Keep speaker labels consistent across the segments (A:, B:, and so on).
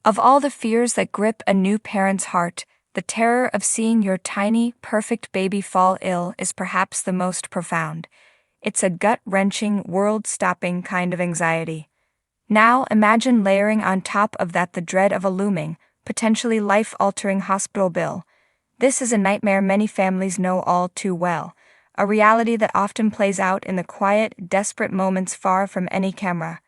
A: Of all the fears that grip a new parent's heart, the terror of seeing your tiny, perfect baby fall ill is perhaps the most profound. It's a gut-wrenching, world-stopping kind of anxiety. Now imagine layering on top of that the dread of a looming, potentially life-altering hospital bill. This is a nightmare many families know all too well, a reality that often plays out in the quiet, desperate moments far from any camera.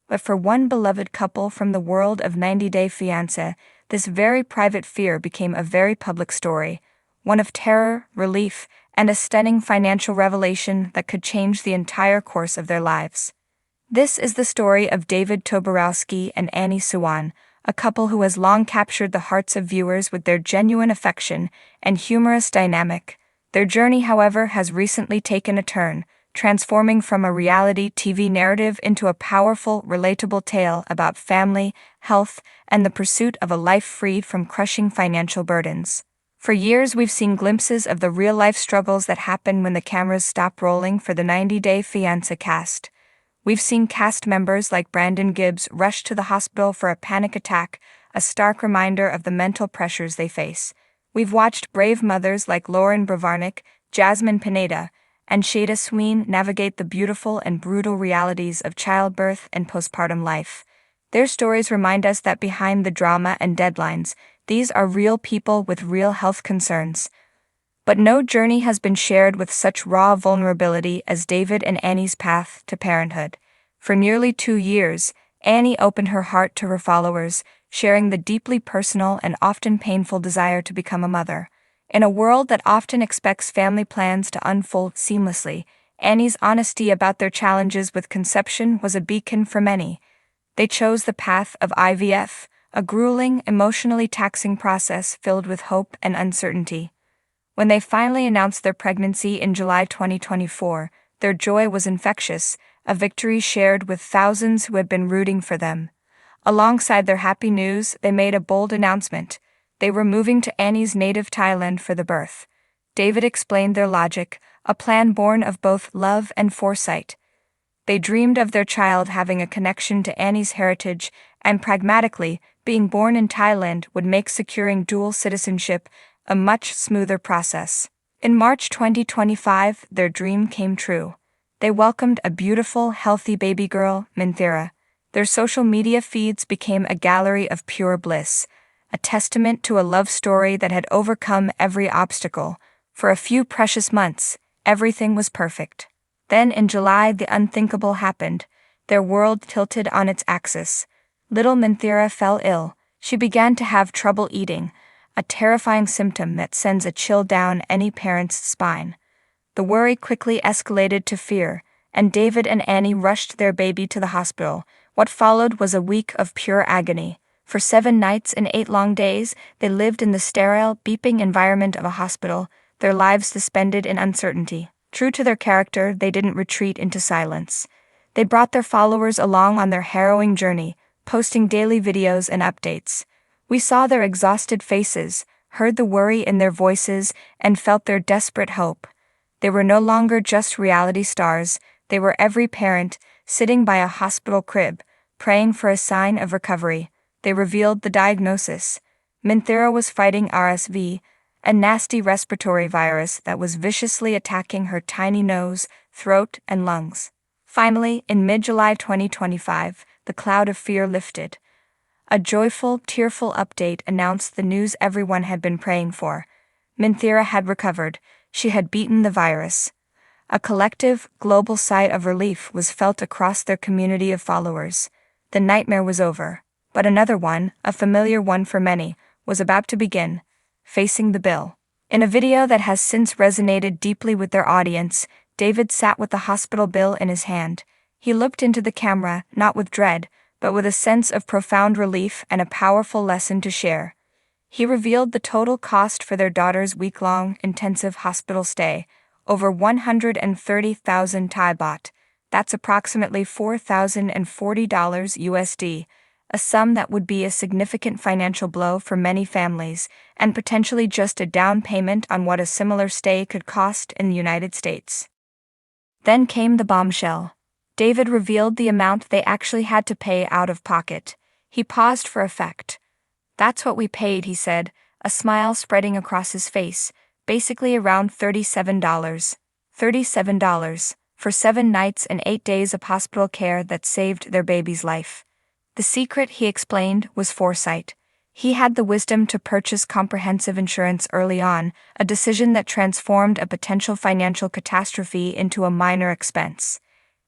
A: But for one beloved couple from the world of 90-Day Fiancé, this very private fear became a very public story, one of terror, relief, and a stunning financial revelation that could change the entire course of their lives. This is the story of David Toborowski and Annie Suwan, a couple who has long captured the hearts of viewers with their genuine affection and humorous dynamic. Their journey, however, has recently taken a turn, transforming from a reality TV narrative into a powerful, relatable tale about family, health, and the pursuit of a life freed from crushing financial burdens. For years, we've seen glimpses of the real-life struggles that happen when the cameras stop rolling for the 90-Day Fiancé cast. We've seen cast members like Brandon Gibbs rush to the hospital for a panic attack, a stark reminder of the mental pressures they face. We've watched brave mothers like Lauren Bravarnik, Jasmine Pineda, and Shada Sween navigate the beautiful and brutal realities of childbirth and postpartum life. Their stories remind us that behind the drama and deadlines, these are real people with real health concerns. But no journey has been shared with such raw vulnerability as David and Annie's path to parenthood. For nearly 2 years, Annie opened her heart to her followers, sharing the deeply personal and often painful desire to become a mother. In a world that often expects family plans to unfold seamlessly, Annie's honesty about their challenges with conception was a beacon for many. They chose the path of IVF, a grueling, emotionally taxing process filled with hope and uncertainty. When they finally announced their pregnancy in July 2024, their joy was infectious, a victory shared with thousands who had been rooting for them. Alongside their happy news, they made a bold announcement. They were moving to Annie's native Thailand for the birth. David explained their logic, a plan born of both love and foresight. They dreamed of their child having a connection to Annie's heritage, and pragmatically, being born in Thailand would make securing dual citizenship a much smoother process. In March 2025, their dream came true. They welcomed a beautiful, healthy baby girl, Menzies. Their social media feeds became a gallery of pure bliss, a testament to a love story that had overcome every obstacle. For a few precious months, everything was perfect. Then in July, the unthinkable happened. Their world tilted on its axis. Little Menzies fell ill. She began to have trouble eating, a terrifying symptom that sends a chill down any parent's spine. The worry quickly escalated to fear, and David and Annie rushed their baby to the hospital. What followed was a week of pure agony. For 7 nights and 8 long days, they lived in the sterile, beeping environment of a hospital, their lives suspended in uncertainty. True to their character, they didn't retreat into silence. They brought their followers along on their harrowing journey, posting daily videos and updates. We saw their exhausted faces, heard the worry in their voices, and felt their desperate hope. They were no longer just reality stars, they were every parent, sitting by a hospital crib, praying for a sign of recovery. They revealed the diagnosis. Menzies was fighting RSV, a nasty respiratory virus that was viciously attacking her tiny nose, throat, and lungs. Finally, in mid-July 2025, the cloud of fear lifted. A joyful, tearful update announced the news everyone had been praying for. Menzies had recovered. She had beaten the virus. A collective, global sigh of relief was felt across their community of followers. The nightmare was over. But another one, a familiar one for many, was about to begin, facing the bill. In a video that has since resonated deeply with their audience, David sat with the hospital bill in his hand. He looked into the camera, not with dread, but with a sense of profound relief and a powerful lesson to share. He revealed the total cost for their daughter's week-long, intensive hospital stay, over 130,000 Thai baht. That's approximately $4,040 USD, a sum that would be a significant financial blow for many families, and potentially just a down payment on what a similar stay could cost in the United States. Then came the bombshell. David revealed the amount they actually had to pay out of pocket. He paused for effect. "That's what we paid," he said, a smile spreading across his face, "basically around $37. $37 for 7 nights and 8 days of hospital care that saved their baby's life." The secret, he explained, was foresight. He had the wisdom to purchase comprehensive insurance early on, a decision that transformed a potential financial catastrophe into a minor expense.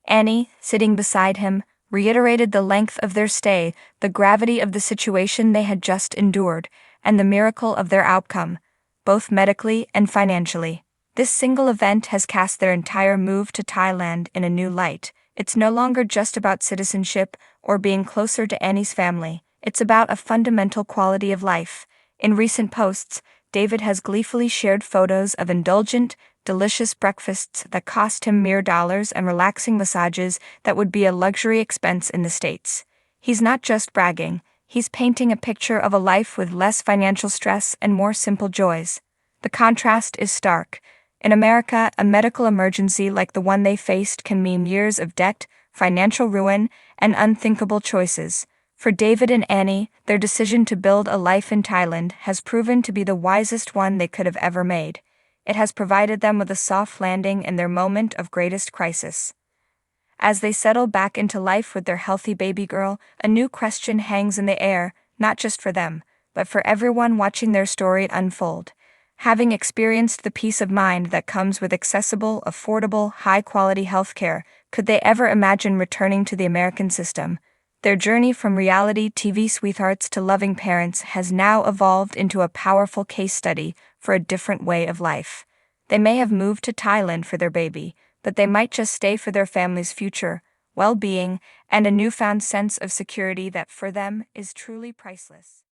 A: Annie, sitting beside him, reiterated the length of their stay, the gravity of the situation they had just endured, and the miracle of their outcome, both medically and financially. This single event has cast their entire move to Thailand in a new light. It's no longer just about citizenship or being closer to Annie's family. It's about a fundamental quality of life. In recent posts, David has gleefully shared photos of indulgent, delicious breakfasts that cost him mere dollars and relaxing massages that would be a luxury expense in the States. He's not just bragging, he's painting a picture of a life with less financial stress and more simple joys. The contrast is stark. In America, a medical emergency like the one they faced can mean years of debt, financial ruin, and unthinkable choices. For David and Annie, their decision to build a life in Thailand has proven to be the wisest one they could have ever made. It has provided them with a soft landing in their moment of greatest crisis. As they settle back into life with their healthy baby girl, a new question hangs in the air, not just for them, but for everyone watching their story unfold. Having experienced the peace of mind that comes with accessible, affordable, high-quality healthcare, could they ever imagine returning to the American system? Their journey from reality TV sweethearts to loving parents has now evolved into a powerful case study for a different way of life. They may have moved to Thailand for their baby, but they might just stay for their family's future, well-being, and a newfound sense of security that for them is truly priceless.